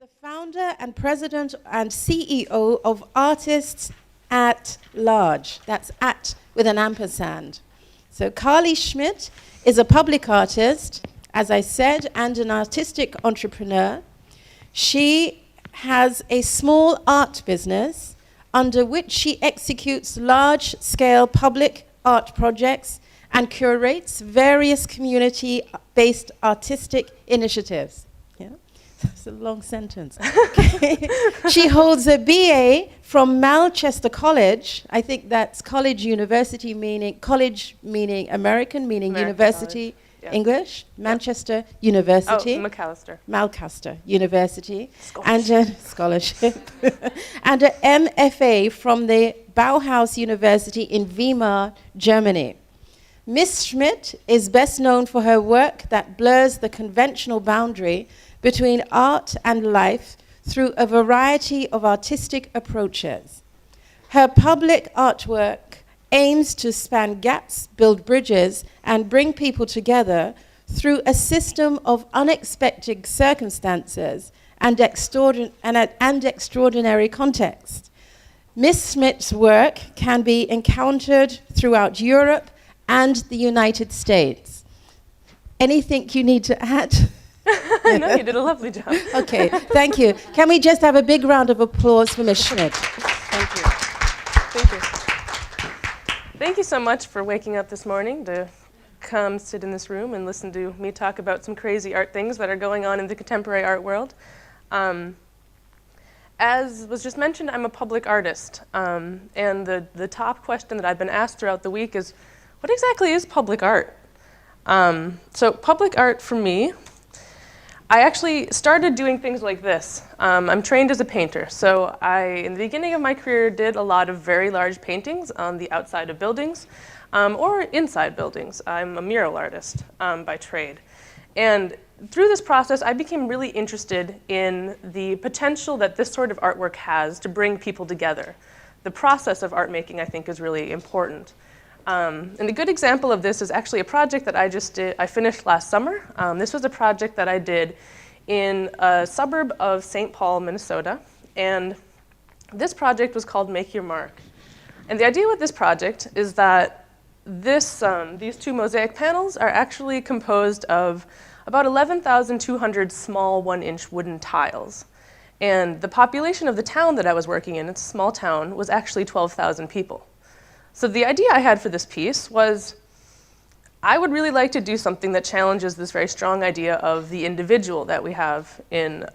The founder and president and CEO of Artists at Large. That's at with an ampersand. So Carly Schmitt is a public artist, as I said, and an artistic entrepreneur. She has a small art business under which she executes large-scale public art projects and curates various community-based artistic initiatives. Yeah? That's a long sentence. Okay. She holds a BA from Manchester College. I think that's college university meaning, college meaning American, meaning American university. College. Yeah. English, Manchester University. Oh, Manchester University. Scholarship. And an MFA from the Bauhaus University in Weimar, Germany. Miss Schmitt is best known for her work that blurs the conventional boundary between art and life through a variety of artistic approaches. Her public artwork aims to span gaps, build bridges, and bring people together through a system of unexpected circumstances and extraordinary context. Miss Schmitt's work can be encountered throughout Europe and the United States. Anything you need to add? No, you did a lovely job. Okay, thank you. Can we just have a big round of applause for Miss Schmitt? Thank you. Thank you. Thank you so much for waking up this morning to come sit in this room and listen to me talk about some crazy art things that are going on in the contemporary art world. As was just mentioned, I'm a public artist. And the top question that I've been asked throughout the week is, what exactly is public art? So public art for me, I actually started doing things like this. I'm trained as a painter, so in the beginning of my career, did a lot of very large paintings on the outside of buildings or inside buildings. I'm a mural artist by trade. And through this process, I became really interested in the potential that this sort of artwork has to bring people together. The process of art making, I think, is really important. And a good example of this is actually a project that I finished last summer. This was a project that I did in a suburb of St. Paul, Minnesota. And this project was called Make Your Mark. And the idea with this project is that these two mosaic panels are actually composed of about 11,200 small 1-inch wooden tiles. And the population of the town that I was working in, it's a small town, was actually 12,000 people. So the idea I had for this piece was I would really like to do something that challenges this very strong idea of the individual that we have in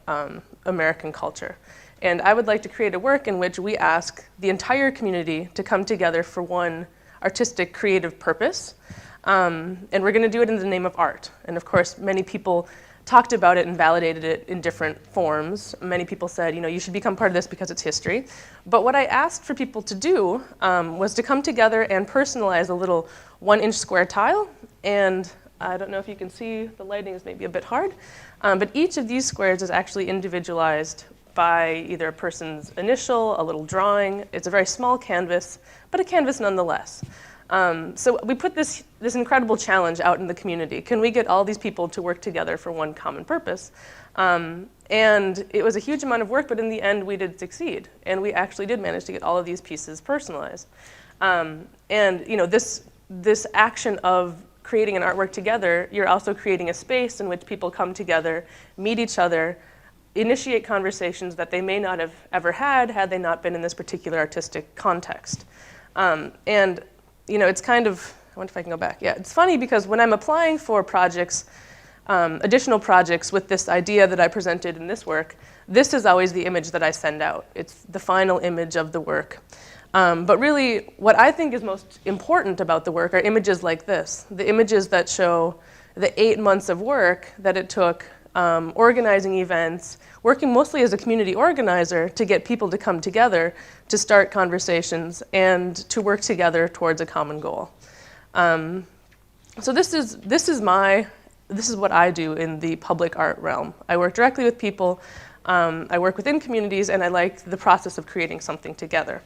American culture. And I would like to create a work in which we ask the entire community to come together for one artistic, creative purpose. And we're going to do it in the name of art. And of course, many people talked about it and validated it in different forms. Many people said, you should become part of this because it's history. But what I asked for people to do was to come together and personalize a little 1-inch square tile. And I don't know if you can see, the lighting is maybe a bit hard. But each of these squares is actually individualized by either a person's initial, a little drawing. It's a very small canvas, but a canvas nonetheless. So we put this incredible challenge out in the community. Can we get all these people to work together for one common purpose? And it was a huge amount of work, but in the end, we did succeed. And we actually did manage to get all of these pieces personalized. And this action of creating an artwork together, you're also creating a space in which people come together, meet each other, initiate conversations that they may not have ever had they not been in this particular artistic context. It's kind of, I wonder if I can go back. Yeah, it's funny because when I'm applying for projects, additional projects with this idea that I presented in this work, this is always the image that I send out. It's the final image of the work. But really, what I think is most important about the work are images like this, the images that show the 8 months of work that it took organizing events, working mostly as a community organizer to get people to come together, to start conversations, and to work together towards a common goal. So this is what I do in the public art realm. I work directly with people, I work within communities, and I like the process of creating something together.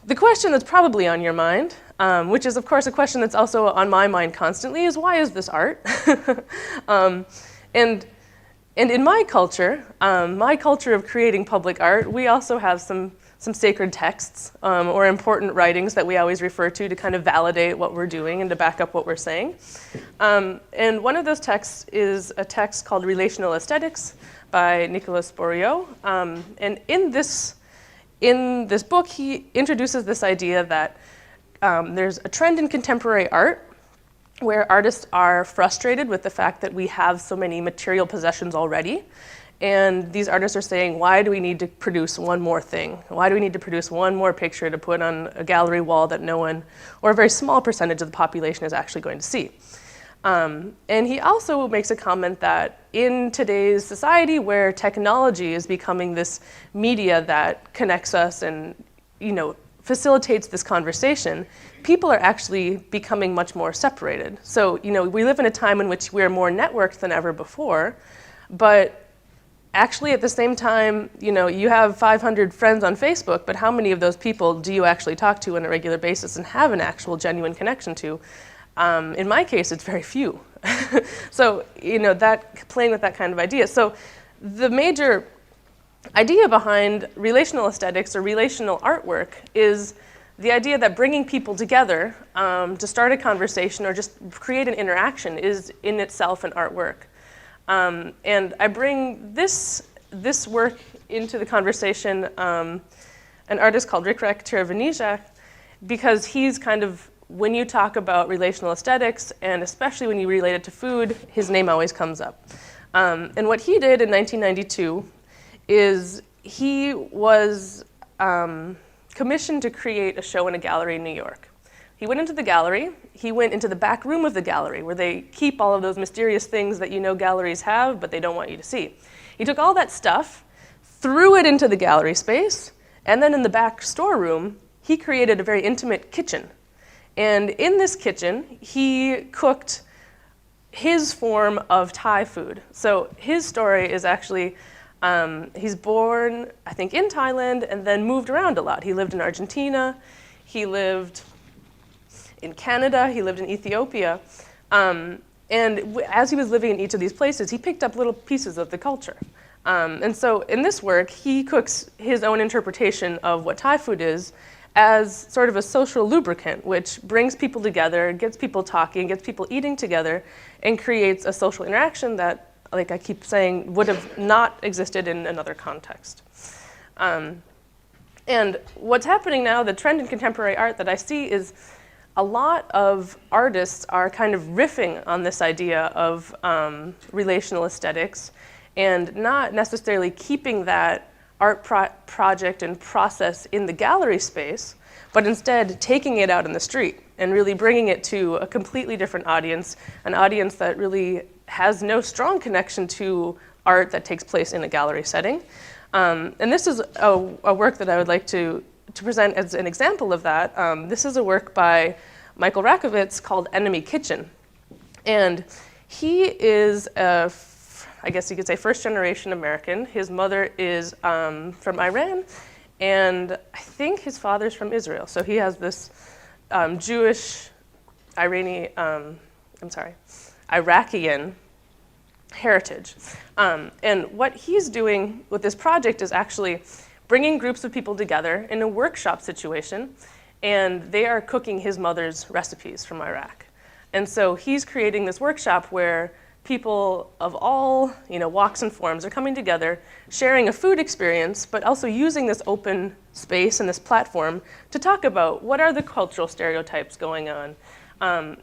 The question that's probably on your mind, which is of course a question that's also on my mind constantly, is why is this art? And And in my culture of creating public art, we also have some sacred texts or important writings that we always refer to kind of validate what we're doing and to back up what we're saying. And one of those texts is a text called Relational Aesthetics by Nicolas Bourriaud. And in this book, he introduces this idea that there's a trend in contemporary art where artists are frustrated with the fact that we have so many material possessions already. And these artists are saying, why do we need to produce one more thing? Why do we need to produce one more picture to put on a gallery wall that no one, or a very small percentage of the population, is actually going to see? And he also makes a comment that in today's society where technology is becoming this media that connects us and, facilitates this conversation, people are actually becoming much more separated. So, we live in a time in which we're more networked than ever before, but actually at the same time, you have 500 friends on Facebook, but how many of those people do you actually talk to on a regular basis and have an actual genuine connection to? In my case, it's very few. So, that playing with that kind of idea. So the major idea behind relational aesthetics or relational artwork is the idea that bringing people together to start a conversation or just create an interaction is in itself an artwork. And I bring this work into the conversation, an artist called Rikrak Tiravanijak, because he's kind of, when you talk about relational aesthetics, and especially when you relate it to food, his name always comes up. And what he did in 1992 is he was commissioned to create a show in a gallery in New York. He went into the gallery, he went into the back room of the gallery where they keep all of those mysterious things that galleries have, but they don't want you to see. He took all that stuff, threw it into the gallery space, and then in the back storeroom, he created a very intimate kitchen. And in this kitchen, he cooked his form of Thai food. So his story is actually, he's born, I think, in Thailand and then moved around a lot. He lived in Argentina, he lived in Canada, he lived in Ethiopia. And as he was living in each of these places, he picked up little pieces of the culture. And so in this work, he cooks his own interpretation of what Thai food is as sort of a social lubricant, which brings people together, gets people talking, gets people eating together, and creates a social interaction that, like I keep saying, would have not existed in another context. And what's happening now, the trend in contemporary art that I see is a lot of artists are kind of riffing on this idea of relational aesthetics and not necessarily keeping that art project and process in the gallery space, but instead taking it out in the street and really bringing it to a completely different audience, an audience that really has no strong connection to art that takes place in a gallery setting. And this is a work that I would like to present as an example of that. This is a work by Michael Rakovitz called Enemy Kitchen. And he is I guess you could say first generation American. His mother is from Iran, and I think his father's from Israel. So he has this Jewish, Iraqian heritage. And what he's doing with this project is actually bringing groups of people together in a workshop situation, and they are cooking his mother's recipes from Iraq. And so he's creating this workshop where people of all walks and forms are coming together, sharing a food experience, but also using this open space and this platform to talk about what are the cultural stereotypes going on.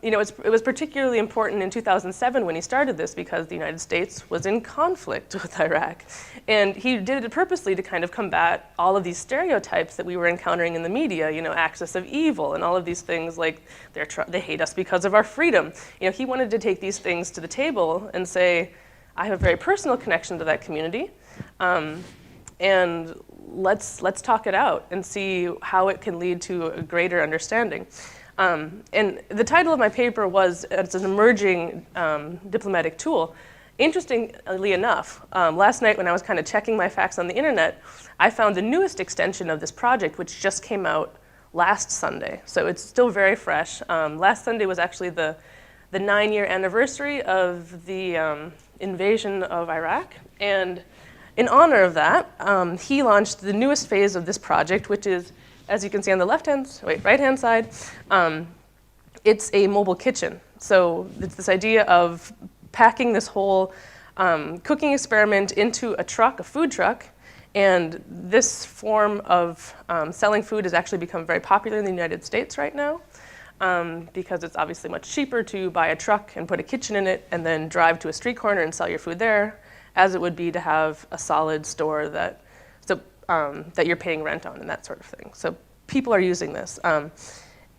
It was particularly important in 2007 when he started this because the United States was in conflict with Iraq. And he did it purposely to kind of combat all of these stereotypes that we were encountering in the media, axis of evil and all of these things like they hate us because of our freedom. He wanted to take these things to the table and say, I have a very personal connection to that community, and let's talk it out and see how it can lead to a greater understanding. And the title of my paper was, it's an emerging diplomatic tool. Interestingly enough, last night when I was kind of checking my facts on the internet, I found the newest extension of this project, which just came out last Sunday. So it's still very fresh. Last Sunday was actually the 9-year anniversary of the invasion of Iraq. And in honor of that, he launched the newest phase of this project, which is, as you can see on the right-hand side, it's a mobile kitchen. So it's this idea of packing this whole cooking experiment into a truck, a food truck, and this form of selling food has actually become very popular in the United States right now because it's obviously much cheaper to buy a truck and put a kitchen in it and then drive to a street corner and sell your food there, as it would be to have a solid store that you're paying rent on and that sort of thing. So people are using this.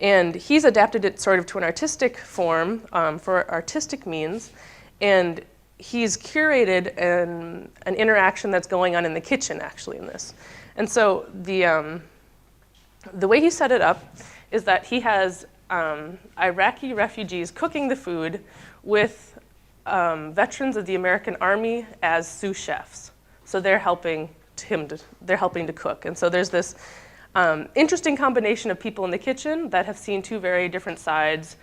And he's adapted it sort of to an artistic form for artistic means, and he's curated an interaction that's going on in the kitchen, actually, in this. And so the way he set it up is that he has Iraqi refugees cooking the food with veterans of the American Army as sous chefs. So they're helping to cook. And so there's this interesting combination of people in the kitchen that have seen two very different sides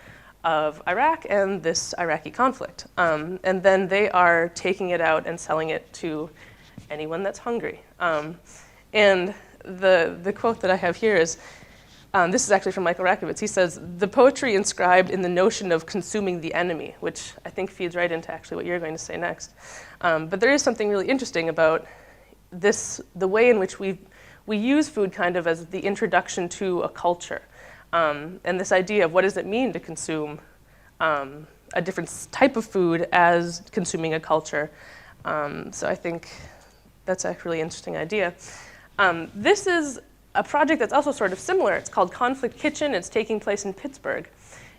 of Iraq and this Iraqi conflict. And then they are taking it out and selling it to anyone that's hungry. And the quote that I have here is, this is actually from Michael Rakowitz. He says, "The poetry inscribed in the notion of consuming the enemy," which I think feeds right into actually what you're going to say next. But there is something really interesting about this, the way in which we use food kind of as the introduction to a culture. And this idea of what does it mean to consume a different type of food as consuming a culture. So I think that's a really interesting idea. This is a project that's also sort of similar. It's called Conflict Kitchen. It's taking place in Pittsburgh.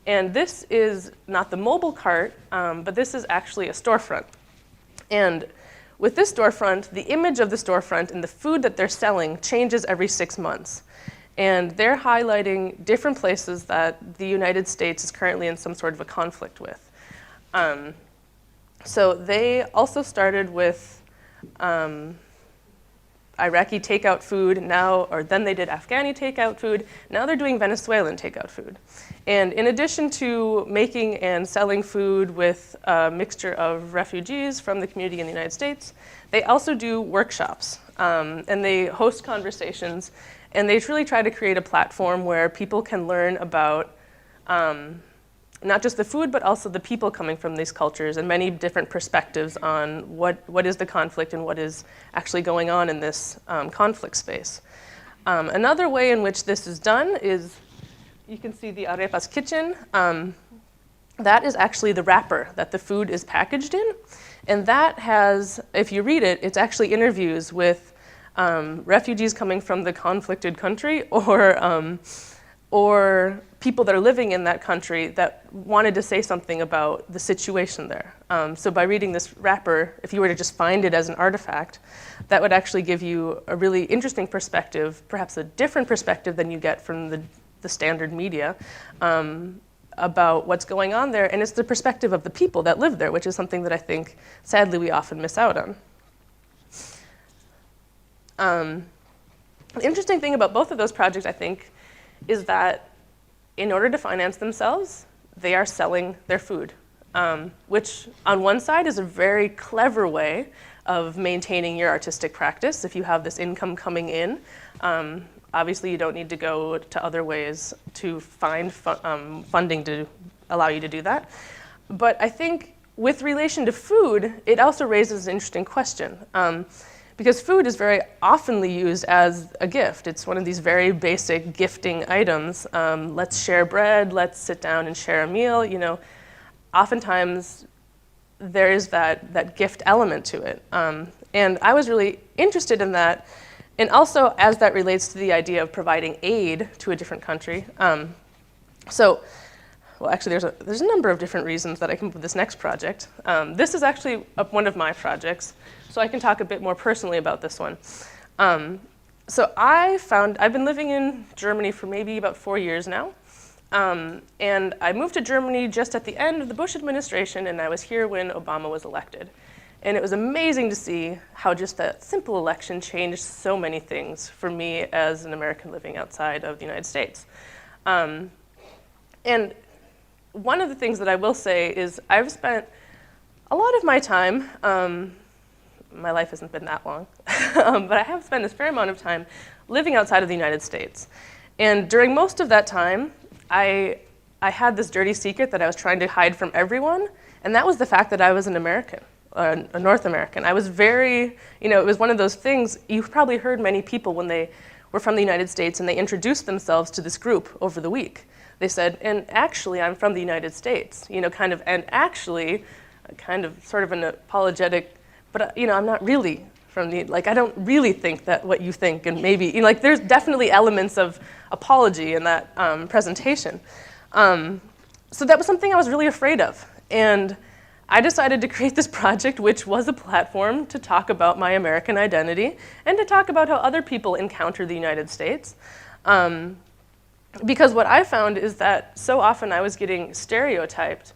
And this is not the mobile cart, but this is actually a storefront. And with this storefront, the image of the storefront and the food that they're selling changes every 6 months. And they're highlighting different places that the United States is currently in some sort of a conflict with. So they also started with Iraqi takeout food then they did Afghani takeout food. Now they're doing Venezuelan takeout food. And in addition to making and selling food with a mixture of refugees from the community in the United States, they also do workshops. And they host conversations. And they really try to create a platform where people can learn about not just the food, but also the people coming from these cultures and many different perspectives on what is the conflict and what is actually going on in this conflict space. Another way in which this is done is, you can see the Arepas kitchen. That is actually the wrapper that the food is packaged in. And that has, if you read it, it's actually interviews with refugees coming from the conflicted country or people that are living in that country that wanted to say something about the situation there. So by reading this wrapper, if you were to just find it as an artifact, that would actually give you a really interesting perspective, perhaps a different perspective than you get from the standard media, about what's going on there. And it's the perspective of the people that live there, which is something that I think, sadly, we often miss out on. The interesting thing about both of those projects, I think, is that in order to finance themselves, they are selling their food, which on one side is a very clever way of maintaining your artistic practice. If you have this income coming in, obviously you don't need to go to other ways to find funding to allow you to do that. But I think with relation to food, it also raises an interesting question. Because food is very oftenly used as a gift. It's one of these very basic gifting items. Let's share bread, let's sit down and share a meal. You know, oftentimes there is that gift element to it. And I was really interested in that. And also as that relates to the idea of providing aid to a different country. Well, actually, there's a number of different reasons that I came up with this next project. This is actually one of my projects, so I can talk a bit more personally about this one. So I've been living in Germany for maybe about 4 years now, and I moved to Germany just at the end of the Bush administration, and I was here when Obama was elected. And it was amazing to see how just that simple election changed so many things for me as an American living outside of the United States. And one of the things that I will say is I've spent a lot of my time, my life hasn't been that long, but I have spent a fair amount of time living outside of the United States. And during most of that time, I had this dirty secret that I was trying to hide from everyone, and that was the fact that I was an American, a North American. I was very, it was one of those things, you've probably heard many people when they were from the United States and they introduced themselves to this group over the week. They said, and actually I'm from the United States, and actually, kind of sort of an apologetic, but I'm not really from I don't really think that what you think, and maybe, there's definitely elements of apology in that presentation. So that was something I was really afraid of. And I decided to create this project, which was a platform to talk about my American identity and to talk about how other people encounter the United States. Because what I found is that so often I was getting stereotyped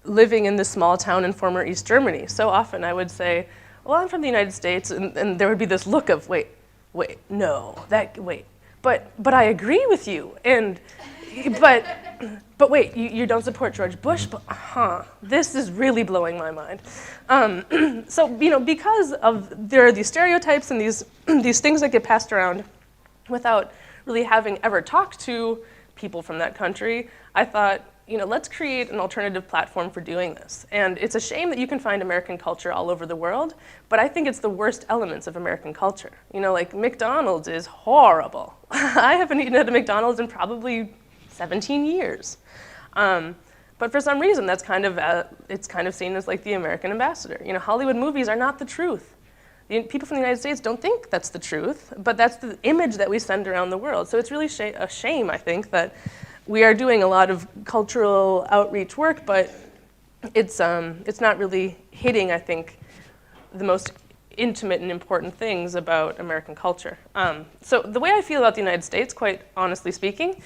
living in this small town in former East Germany. So often I would say, well, I'm from the United States, and there would be this look of, wait, but I agree with you, but wait, you don't support George Bush, but this is really blowing my mind. So because there are these stereotypes and these things that get passed around without really having ever talked to people from that country, I thought, let's create an alternative platform for doing this. And it's a shame that you can find American culture all over the world, but I think it's the worst elements of American culture. Like McDonald's is horrible. I haven't eaten at a McDonald's in probably 17 years. But for some reason, that's it's kind of seen as like the American ambassador. Hollywood movies are not the truth. People from the United States don't think that's the truth, but that's the image that we send around the world. So it's really a shame, I think, that we are doing a lot of cultural outreach work, but it's not really hitting, I think, the most intimate and important things about American culture. So the way I feel about the United States, quite honestly speaking,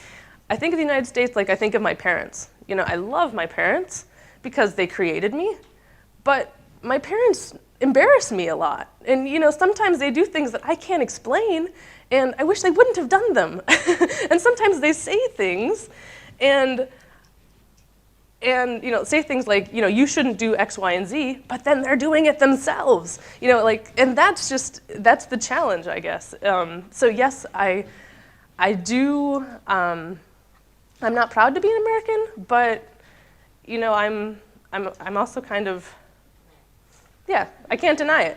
I think of the United States like I think of my parents. I love my parents because they created me, but my parents embarrass me a lot. And sometimes they do things that I can't explain, and I wish they wouldn't have done them. And sometimes they say things and say things like, you shouldn't do X, Y, and Z, but then they're doing it themselves. And that's the challenge, I guess. So yes, I do, I'm not proud to be an American, but I'm also kind of, yeah, I can't deny it.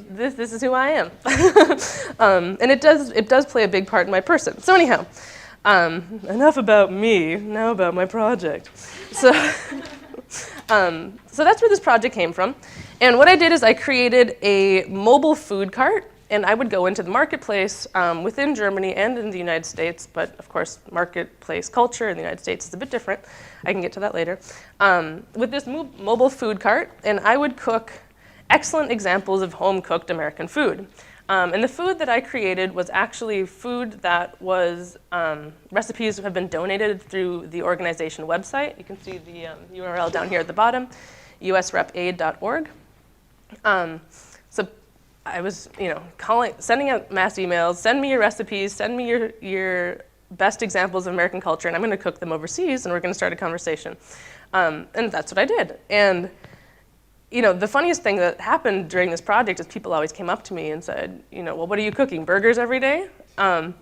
This is who I am. And it does play a big part in my person. So anyhow, enough about me, now about my project. So that's where this project came from. And what I did is I created a mobile food cart, and I would go into the marketplace within Germany and in the United States, but of course, marketplace culture in the United States is a bit different. I can get to that later. With this mobile food cart, and I would cook excellent examples of home-cooked American food. And the food that I created was actually food that was recipes that have been donated through the organization website. You can see the URL down here at the bottom, usrepaid.org. So I was, sending out mass emails, send me your recipes, send me your best examples of American culture, and I'm going to cook them overseas, and we're going to start a conversation. And that's what I did. And the funniest thing that happened during this project is people always came up to me and said, well, what are you cooking, burgers every day? And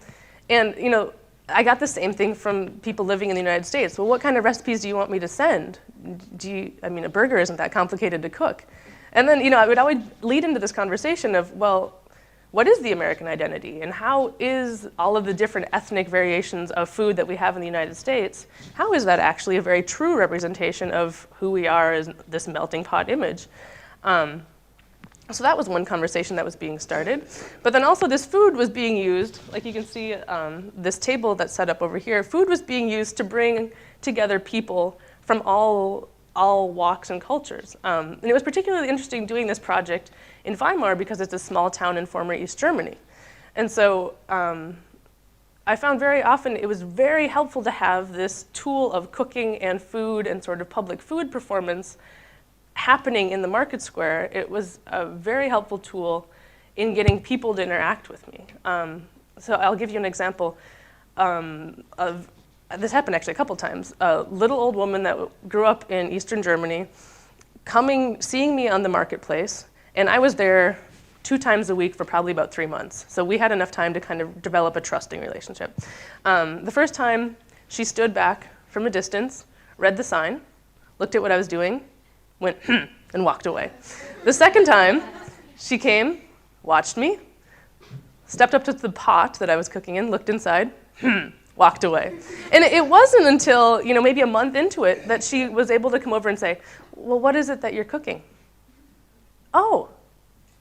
I got the same thing from people living in the United States. Well, what kind of recipes do you want me to send? A burger isn't that complicated to cook. And then, I would always lead into this conversation of, well, what is the American identity? And how is all of the different ethnic variations of food that we have in the United States, how is that actually a very true representation of who we are as this melting pot image? So that was one conversation that was being started. But then also this food was being used, like you can see this table that's set up over here, food was being used to bring together people from all walks and cultures. And it was particularly interesting doing this project in Weimar because it's a small town in former East Germany. And so I found very often it was very helpful to have this tool of cooking and food and sort of public food performance happening in the market square. It was a very helpful tool in getting people to interact with me. So I'll give you an example of, this happened actually a couple times. A little old woman that grew up in Eastern Germany seeing me on the marketplace, and I was there 2 times a week for probably about 3 months. So we had enough time to kind of develop a trusting relationship. The first time, she stood back from a distance, read the sign, looked at what I was doing, went, and walked away. The second time, she came, watched me, stepped up to the pot that I was cooking in, looked inside, walked away. And it wasn't until, maybe a month into it that she was able to come over and say, well, what is it that you're cooking? Oh,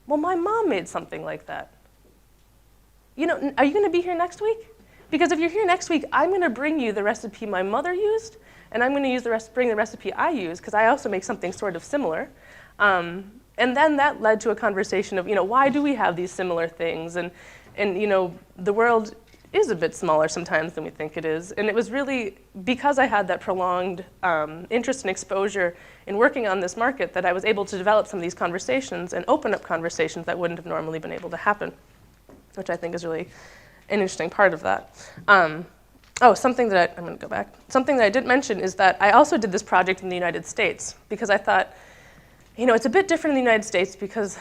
well, my mom made something like that. Are you going to be here next week? Because if you're here next week, I'm going to bring you the recipe my mother used, and I'm going to bring the recipe I use, because I also make something sort of similar. And then that led to a conversation of, why do we have these similar things? And the world is a bit smaller sometimes than we think it is. And it was really because I had that prolonged interest and exposure in working on this market that I was able to develop some of these conversations and open up conversations that wouldn't have normally been able to happen, which I think is really an interesting part of that. I'm going to go back. Something that I didn't mention is that I also did this project in the United States because I thought, it's a bit different in the United States because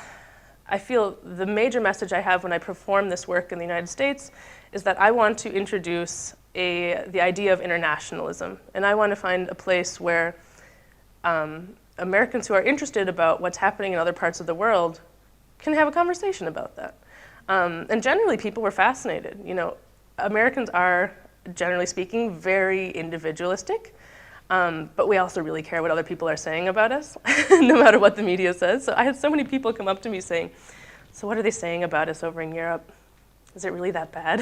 I feel the major message I have when I perform this work in the United States is that I want to introduce the idea of internationalism. And I want to find a place where Americans who are interested about what's happening in other parts of the world can have a conversation about that. And generally, people were fascinated. Americans are, generally speaking, very individualistic. But we also really care what other people are saying about us, no matter what the media says. So I had so many people come up to me saying, so what are they saying about us over in Europe? Is it really that bad?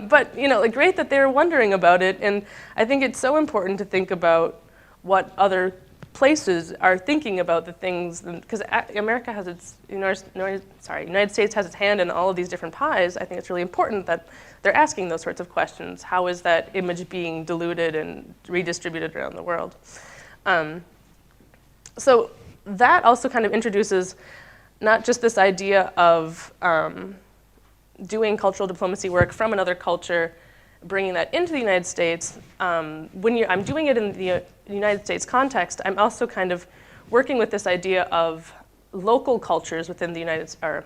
But great that they're wondering about it. And I think it's so important to think about what other places are thinking about the things, because America has United States has its hand in all of these different pies. I think it's really important that they're asking those sorts of questions. How is that image being diluted and redistributed around the world? So that also kind of introduces not just this idea of doing cultural diplomacy work from another culture, bringing that into the United States. I'm doing it in the United States context, I'm also kind of working with this idea of local cultures within the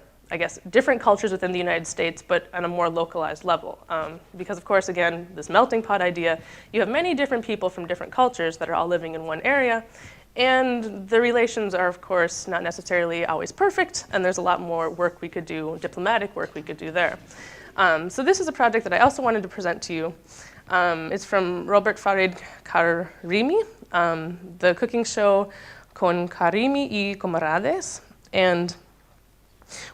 different cultures within the United States, but on a more localized level. Because of course, again, this melting pot idea, you have many different people from different cultures that are all living in one area, and the relations are, of course, not necessarily always perfect, and there's a lot more work we could do, diplomatic work we could do there. So this is a project that I also wanted to present to you. It's from Robert Farid Karimi, the cooking show Con Karimi y Comadres. And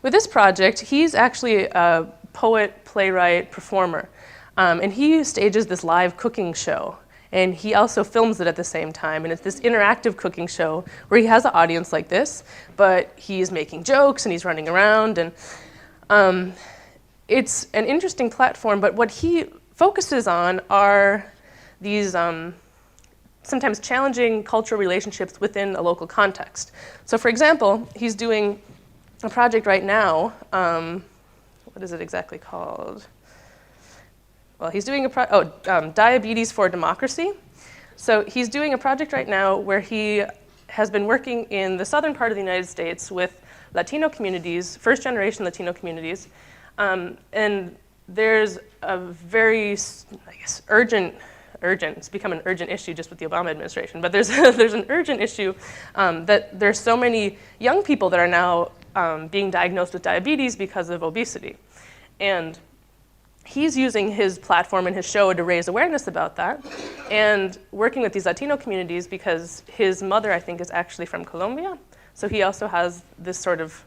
with this project, he's actually a poet, playwright, performer. And he stages this live cooking show. And he also films it at the same time. And it's this interactive cooking show where he has an audience like this, but he's making jokes and he's running around. And it's an interesting platform, but what he focuses on are these sometimes challenging cultural relationships within a local context. So for example, he's doing a project right now, what is it exactly called? Well, he's doing Diabetes for Democracy. So he's doing a project right now where he has been working in the southern part of the United States with Latino communities, first-generation Latino communities, and there's a very, urgent, it's become an urgent issue just with the Obama administration, but there's an urgent issue that there's so many young people that are now being diagnosed with diabetes because of obesity. And he's using his platform and his show to raise awareness about that and working with these Latino communities because his mother, I think, is actually from Colombia. So he also has this sort of,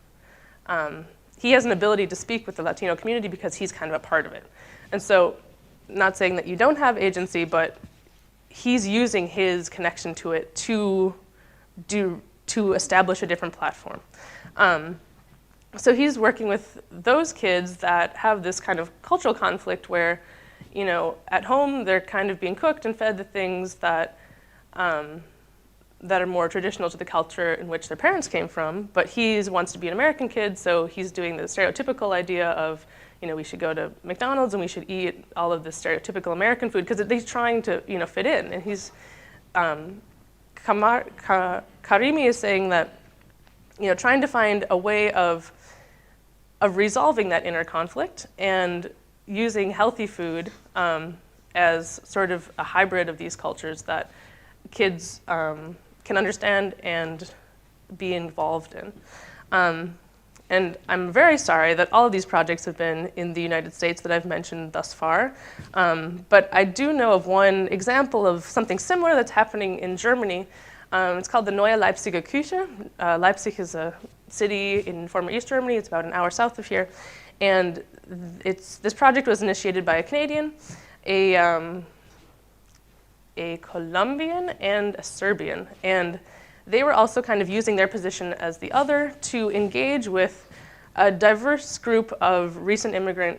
he has an ability to speak with the Latino community because he's kind of a part of it. And so, not saying that you don't have agency, but he's using his connection to it to establish a different platform. So he's working with those kids that have this kind of cultural conflict where, at home they're kind of being cooked and fed the things that that are more traditional to the culture in which their parents came from, but he wants to be an American kid, so he's doing the stereotypical idea of, we should go to McDonald's and we should eat all of this stereotypical American food because he's trying to, fit in, and he's Karimi is saying that, trying to find a way of resolving that inner conflict and using healthy food as sort of a hybrid of these cultures that kids can understand and be involved in. And I'm very sorry that all of these projects have been in the United States that I've mentioned thus far. But I do know of one example of something similar that's happening in Germany. It's called the Neue Leipziger Küche. Leipzig is a city in former East Germany. It's about an hour south of here. And this project was initiated by a Canadian, a Colombian, and a Serbian. And they were also kind of using their position as the other to engage with a diverse group of recent immigrant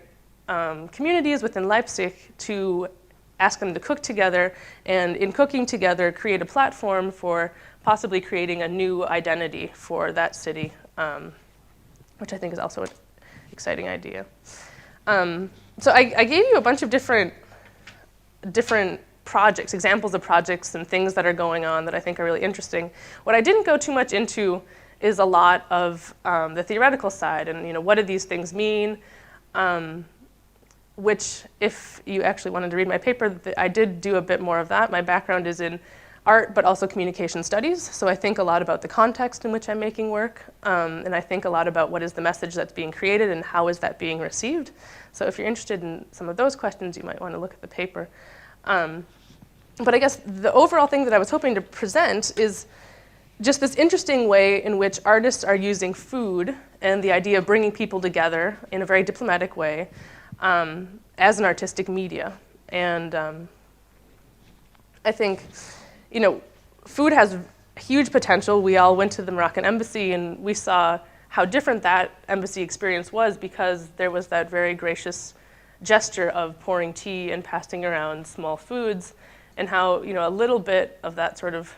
communities within Leipzig to ask them to cook together, and in cooking together, create a platform for possibly creating a new identity for that city, which I think is also an exciting idea. So I gave you a bunch of different projects, examples of projects and things that are going on that I think are really interesting. What I didn't go too much into is a lot of the theoretical side and what do these things mean, which if you actually wanted to read my paper, I did do a bit more of that. My background is in art, but also communication studies. So I think a lot about the context in which I'm making work, and I think a lot about what is the message that's being created and how is that being received. So if you're interested in some of those questions, you might want to look at the paper. But I guess the overall thing that I was hoping to present is just this interesting way in which artists are using food and the idea of bringing people together in a very diplomatic way as an artistic media. And I think, food has huge potential. We all went to the Moroccan embassy and we saw how different that embassy experience was because there was that very gracious gesture of pouring tea and passing around small foods, and how a little bit of that sort of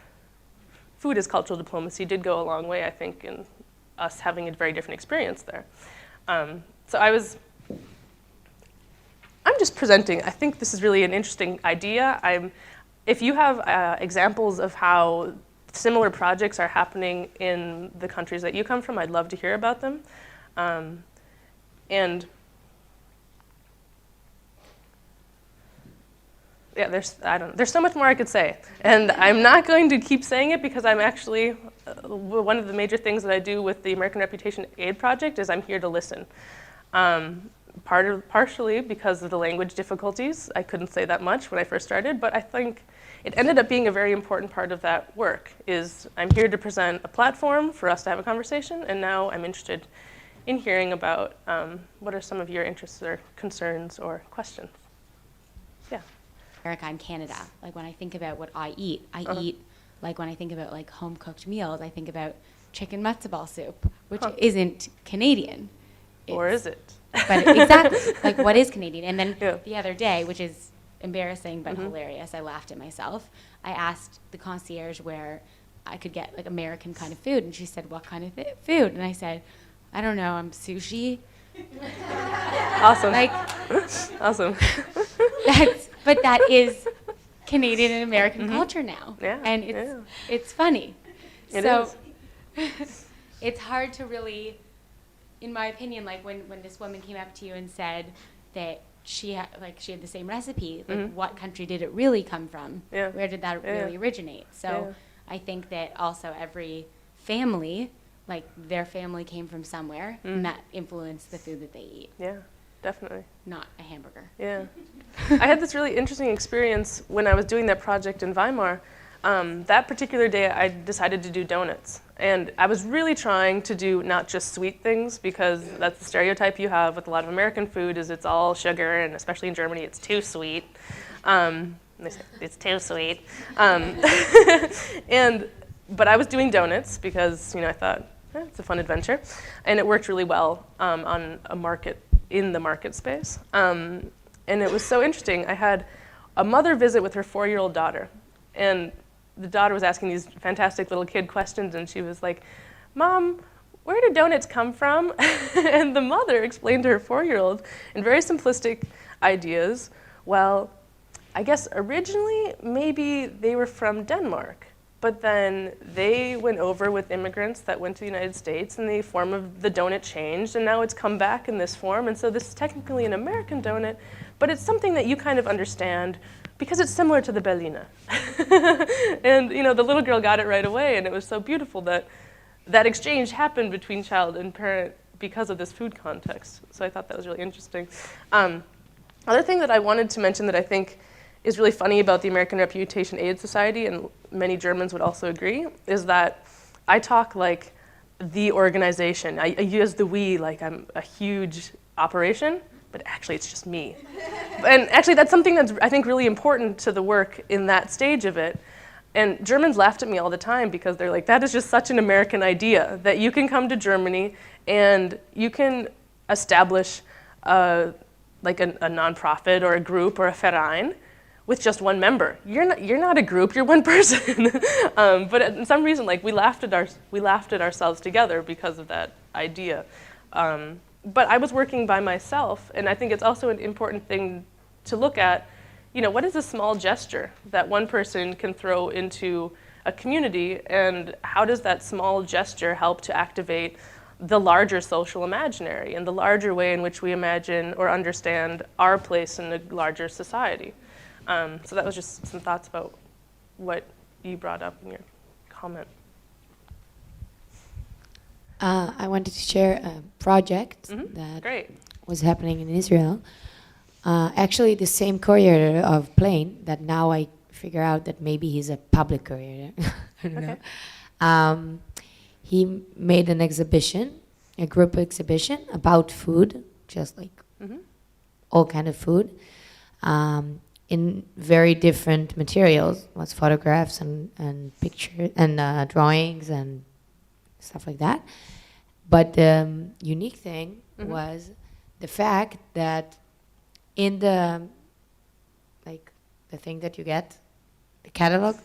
food as cultural diplomacy did go a long way, I think, in us having a very different experience there. So I'm just presenting. I think this is really an interesting idea. If you have examples of how similar projects are happening in the countries that you come from, I'd love to hear about them. And yeah, there's so much more I could say. And I'm not going to keep saying it because I'm actually, one of the major things that I do with the American Reputation Aid Project is I'm here to listen. Partially because of the language difficulties. I couldn't say that much when I first started, but I think it ended up being a very important part of that work, is I'm here to present a platform for us to have a conversation, and now I'm interested in hearing about what are some of your interests or concerns or questions. Yeah. America and Canada. Like when I think about what I eat, eat, like when I think about like home cooked meals, I think about chicken matzo ball soup, which isn't Canadian. Or is it? But exactly, like what is Canadian? And then the other day, which is embarrassing but hilarious, I laughed at myself. I asked the concierge where I could get like American kind of food, and she said, "What kind of food?" And I said, "I don't know, I'm sushi." Awesome. Like, awesome. But that is Canadian and American culture now. Yeah. And it's funny. It so is. It's hard to really, in my opinion, like when this woman came up to you and said that she had the same recipe, like what country did it really come from? Yeah. Where did that really originate? So I think that also every family, like their family came from somewhere, and that influenced the food that they eat. Yeah, definitely. Not a hamburger. Yeah. I had this really interesting experience when I was doing that project in Weimar. That particular day, I decided to do donuts. And I was really trying to do not just sweet things, because that's the stereotype you have with a lot of American food, is it's all sugar, and especially in Germany, it's too sweet. They say, it's too sweet. But I was doing donuts because, I thought, it's a fun adventure. And it worked really well on a market, in the market space. And it was so interesting. I had a mother visit with her 4-year-old daughter. And the daughter was asking these fantastic little kid questions, and she was like, "Mom, where do donuts come from?" And the mother explained to her 4-year-old in very simplistic ideas, well, I guess originally maybe they were from Denmark. but then they went over with immigrants that went to the United States, and the form of the donut changed, and now it's come back in this form. And so this is technically an American donut, but it's something that you kind of understand because it's similar to the Berliner. And the little girl got it right away, and it was so beautiful that that exchange happened between child and parent because of this food context. So I thought that was really interesting. Other thing that I wanted to mention that I think is really funny about the American Reputation Aid Society, and many Germans would also agree, is that I talk like the organization. I use the we like I'm a huge operation, but actually it's just me. And actually that's something that's, I think, really important to the work in that stage of it. And Germans laughed at me all the time because they're like, that is just such an American idea, that you can come to Germany and you can establish like a nonprofit or a group or a Verein with just one member. You're not a group, you're one person. But for some reason, like we laughed at ourselves together because of that idea. But I was working by myself, and I think it's also an important thing to look at, what is a small gesture that one person can throw into a community, and how does that small gesture help to activate the larger social imaginary and the larger way in which we imagine or understand our place in the larger society. So that was just some thoughts about what you brought up in your comment. I wanted to share a project that Great. was happening in Israel. Actually, the same courier of plane that now I figure out that maybe he's a public courier. I don't know. He made an exhibition, a group exhibition about food, just like all kind of food, in very different materials. Was photographs and pictures and drawings and stuff like that. But the unique thing was the fact that in the thing that you get, the catalog,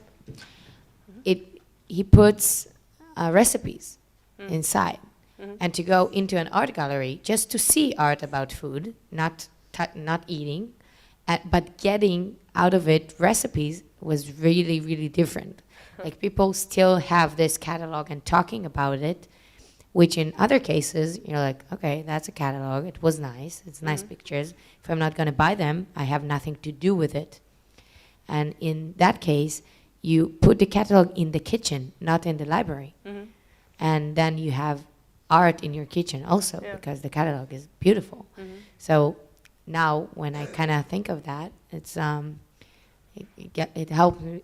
he puts recipes inside. And to go into an art gallery just to see art about food, not eating, but getting out of it recipes was really, really different. Like people still have this catalog and talking about it, which in other cases, you're like, okay, that's a catalog. It was nice. It's nice pictures. If I'm not going to buy them, I have nothing to do with it. And in that case, you put the catalog in the kitchen, not in the library. And then you have art in your kitchen also, because the catalog is beautiful. So now when I kind of think of that, it's it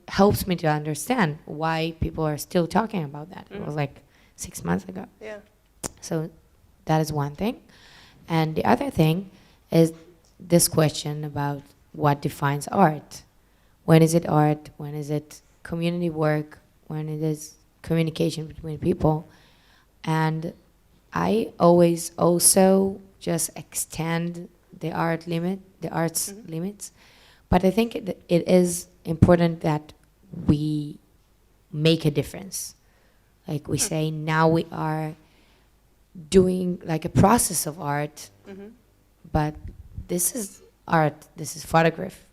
helps me to understand why people are still talking about that. It was like 6 months ago. Yeah. So that is one thing. And the other thing is this question about what defines art. When is it art? When is it community work? When it is communication between people? And I always also just extend the art's limits. But I think it is important that we make a difference. Like we say, now we are doing like a process of art, but this is art, this is photograph.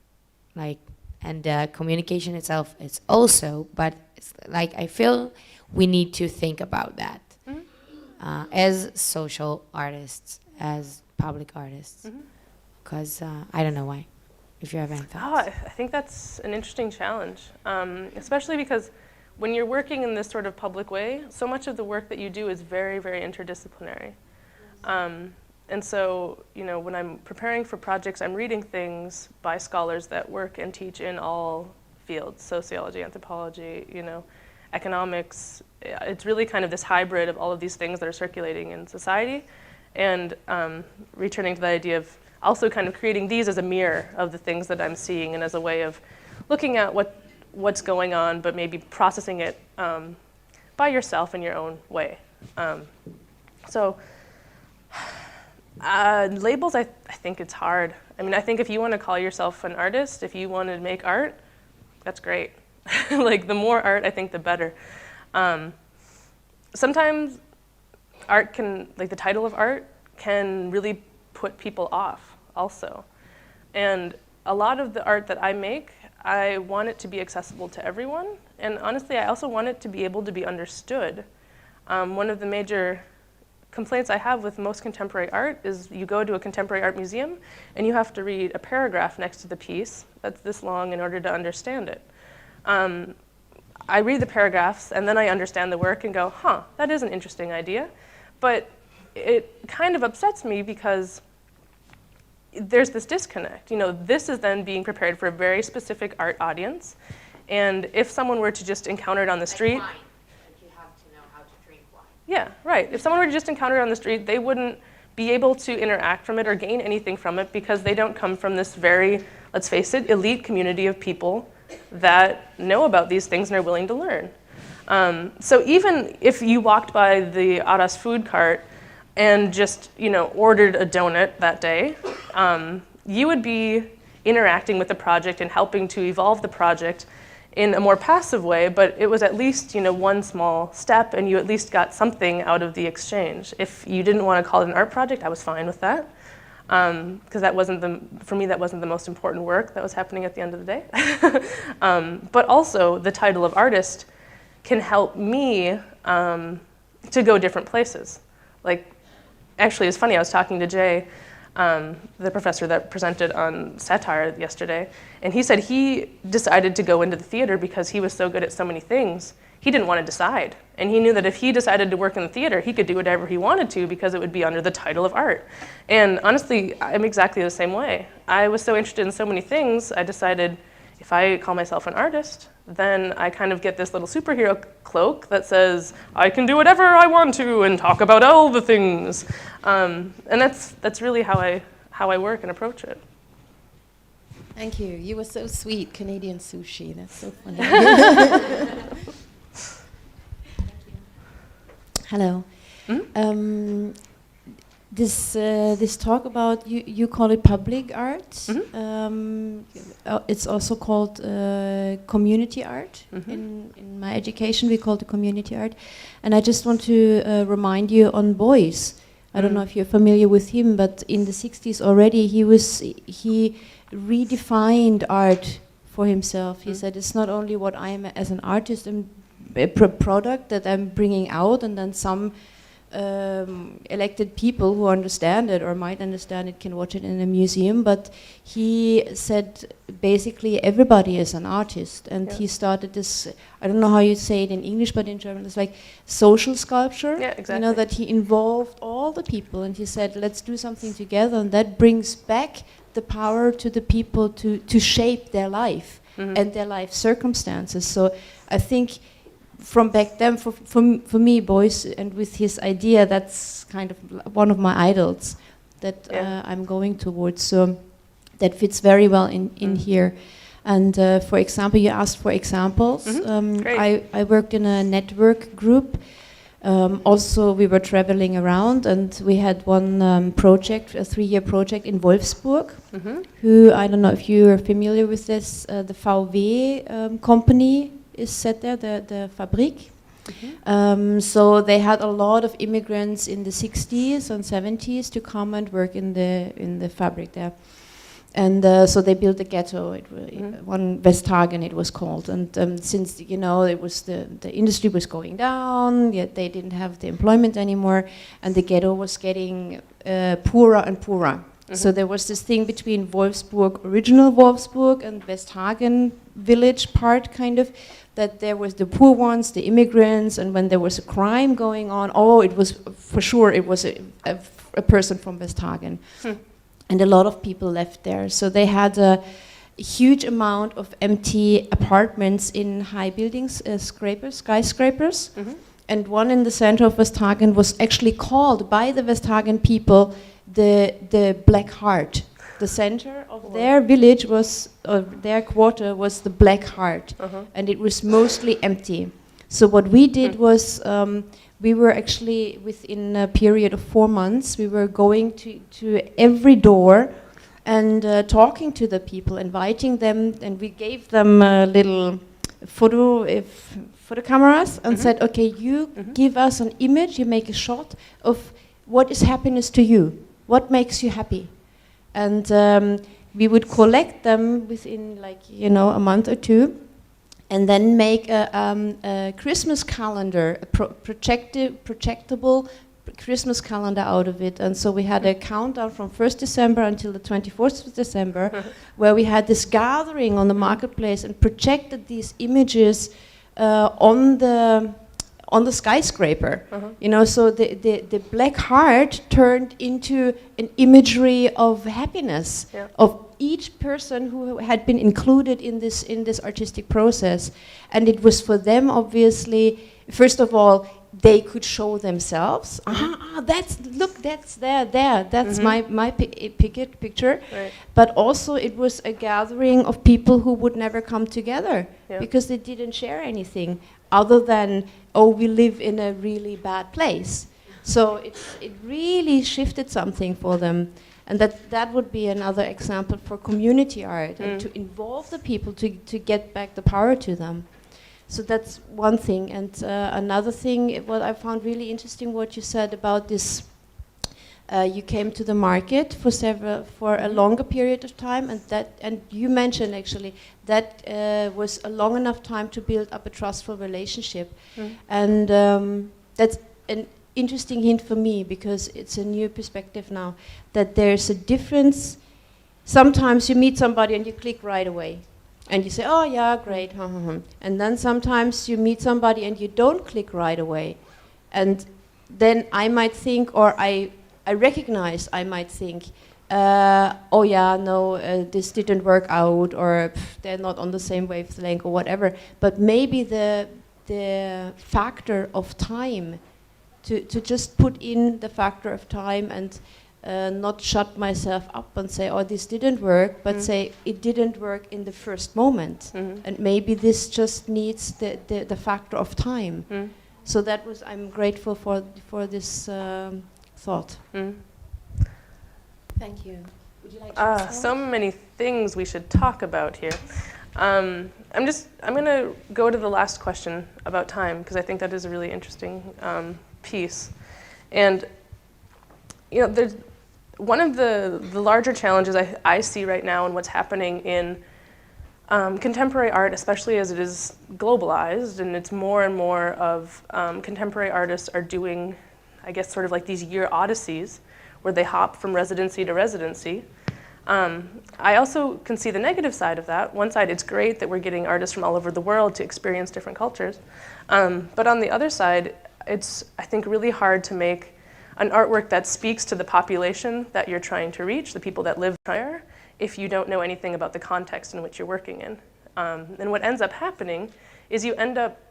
And communication itself is also, but it's like I feel we need to think about that as social artists, as public artists. Because I don't know why. If you have any thoughts. I think that's an interesting challenge, especially because when you're working in this sort of public way, so much of the work that you do is very, very interdisciplinary. And so, when I'm preparing for projects, I'm reading things by scholars that work and teach in all fields, sociology, anthropology, economics. It's really kind of this hybrid of all of these things that are circulating in society, and returning to the idea of also kind of creating these as a mirror of the things that I'm seeing and as a way of looking at what's going on, but maybe processing it by yourself in your own way. Labels, I think it's hard. I mean, I think if you want to call yourself an artist, if you want to make art, that's great. Like, the more art, I think, the better. Sometimes art can, like the title of art, can really put people off also. And a lot of the art that I make, I want it to be accessible to everyone, And honestly, I also want it to be able to be understood. One of the major complaints I have with most contemporary art is you go to a contemporary art museum and you have to read a paragraph next to the piece that's this long in order to understand it. I read the paragraphs and then I understand the work and go, huh, that is an interesting idea. But it kind of upsets me because there's this disconnect. You know, this is then being prepared for a very specific art audience. And if someone were to just encounter it on the street, Like you have to know how to drink wine. yeah, right. If someone were to just encounter it on the street, they wouldn't be able to interact from it or gain anything from it because they don't come from this very, let's face it, elite community of people that know about these things and are willing to learn. So even if you walked by the Aras food cart and just, you know, ordered a donut that day, you would be interacting with the project and helping to evolve the project in a more passive way, but it was at least, you know, one small step and you at least got something out of the exchange. If you didn't want to call it an art project, I was fine with that. Because that wasn't for me, that wasn't the most important work that was happening at the end of the day. But also the title of artist can help me to go different places. Like, actually, it's funny, I was talking to Jay, the professor that presented on satire yesterday, and he said he decided to go into the theater because he was so good at so many things, he didn't want to decide. And he knew that if he decided to work in the theater, he could do whatever he wanted to because it would be under the title of art. And honestly, I'm exactly the same way. I was so interested in so many things, I decided if I call myself an artist, then I kind of get this little superhero cloak that says, I can do whatever I want to and talk about all the things. And that's really how I work and approach it. Thank you. You were so sweet. Canadian sushi. That's so funny. Hello. Mm-hmm. This talk about you call it public art. Mm-hmm. It's also called community art. Mm-hmm. In my education, we call it community art. And I just want to remind you on Beuys. I don't know if you're familiar with him, but in the 60s already he redefined art for himself. He said it's not only what I am as an artist, a product that I'm bringing out, and then some elected people who understand it or might understand it can watch it in a museum, but he said basically everybody is an artist, and he started this, I don't know how you say it in English, but in German it's like social sculpture. Yeah, exactly. You know, that he involved all the people, and he said let's do something together, and that brings back the power to the people to shape their life and their life circumstances. So I think from back then, for me, Beuys, and with his idea, that's kind of one of my idols that I'm going towards. So that fits very well in here. And for example, you asked for examples. I worked in a network group. Also, we were traveling around, and we had one project, a 3-year project in Wolfsburg, who, I don't know if you are familiar with this, the VW company is set there, the Fabrik. So they had a lot of immigrants in the 60s and 70s to come and work in the fabric there. And so they built a ghetto, one Westhagen it was called. And since, you know, it was the industry was going down, yet they didn't have the employment anymore, and the ghetto was getting poorer and poorer. So there was this thing between Wolfsburg, original Wolfsburg, and Westhagen village part, kind of, that there was the poor ones, the immigrants, and when there was a crime going on, it was for sure it was a person from Westhagen. And a lot of people left there. So they had a huge amount of empty apartments in high buildings, skyscrapers. And one in the center of Westhagen was actually called by the Westhagen people the Black Heart. The center of their village was, or their quarter was the Black Heart, and it was mostly empty. So what we did was, we were actually within a period of 4 months, we were going to every door and talking to the people, inviting them, and we gave them little photo cameras and said, okay, you give us an image, you make a shot of what is happiness to you, what makes you happy. And we would collect them within, like, you know, a month or two, and then make a Christmas calendar, a projectable Christmas calendar out of it. And so we had a countdown from 1st December until the 24th of December, where we had this gathering on the marketplace and projected these images on the skyscraper. You know, so the black heart turned into an imagery of happiness, of each person who had been included in this artistic process. And it was for them, obviously, first of all, they could show themselves. That's there. That's my picture. Right. But also, it was a gathering of people who would never come together because they didn't share anything other than, oh, we live in a really bad place. So it really shifted something for them. And that would be another example for community art, and to involve the people to get back the power to them. So that's one thing. And another thing, what I found really interesting, what you said about this, you came to the market for a longer period of time, and you mentioned actually that was a long enough time to build up a trustful relationship. And that's an interesting hint for me, because it's a new perspective now, that there's a difference. Sometimes you meet somebody and you click right away. And you say, oh yeah, great. And then sometimes you meet somebody and you don't click right away. And then I might think, or I recognize, I might think, oh yeah, no, this didn't work out, or they're not on the same wavelength or whatever. But maybe the factor of time, to just put in the factor of time and not shut myself up and say, oh, this didn't work, but say it didn't work in the first moment. And maybe this just needs the factor of time. So that was, I'm grateful for this thought. Thank you. Would you like to so many things we should talk about here. I'm going to go to the last question about time, because I think that is a really interesting piece. And, you know, there's one of the larger challenges I see right now in what's happening in contemporary art, especially as it is globalized, and it's more and more of contemporary artists are doing, I guess, sort of like these year odysseys, where they hop from residency to residency. I also can see the negative side of that. One side, it's great that we're getting artists from all over the world to experience different cultures. But on the other side, it's, I think, really hard to make an artwork that speaks to the population that you're trying to reach, the people that live there, if you don't know anything about the context in which you're working in. And what ends up happening is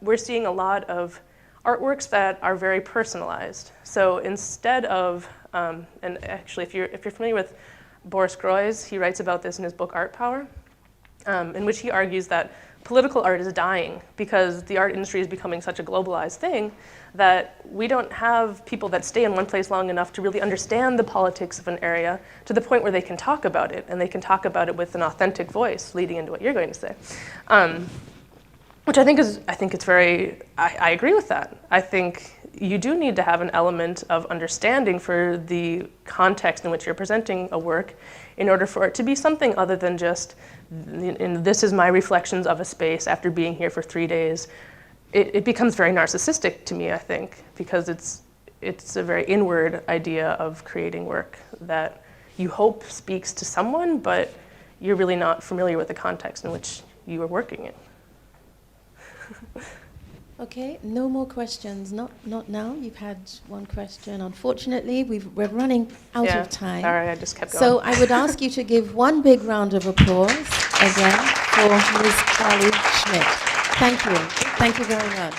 we're seeing a lot of artworks that are very personalized. So instead of, and actually if you're familiar with Boris Groys, he writes about this in his book Art Power, in which he argues that political art is dying because the art industry is becoming such a globalized thing that we don't have people that stay in one place long enough to really understand the politics of an area to the point where they can talk about it, and they can talk about it with an authentic voice, leading into what you're going to say. Which I think it's very, I agree with that. I think you do need to have an element of understanding for the context in which you're presenting a work in order for it to be something other than just, this is my reflections of a space after being here for 3 days. It becomes very narcissistic to me, I think, because it's a very inward idea of creating work that you hope speaks to someone, but you're really not familiar with the context in which you are working in. Okay, no more questions. Not now. You've had one question. Unfortunately, we're running out of time. Sorry, I just kept going. So I would ask you to give one big round of applause again for Ms. Carly Schmitt. Thank you. Thank you very much.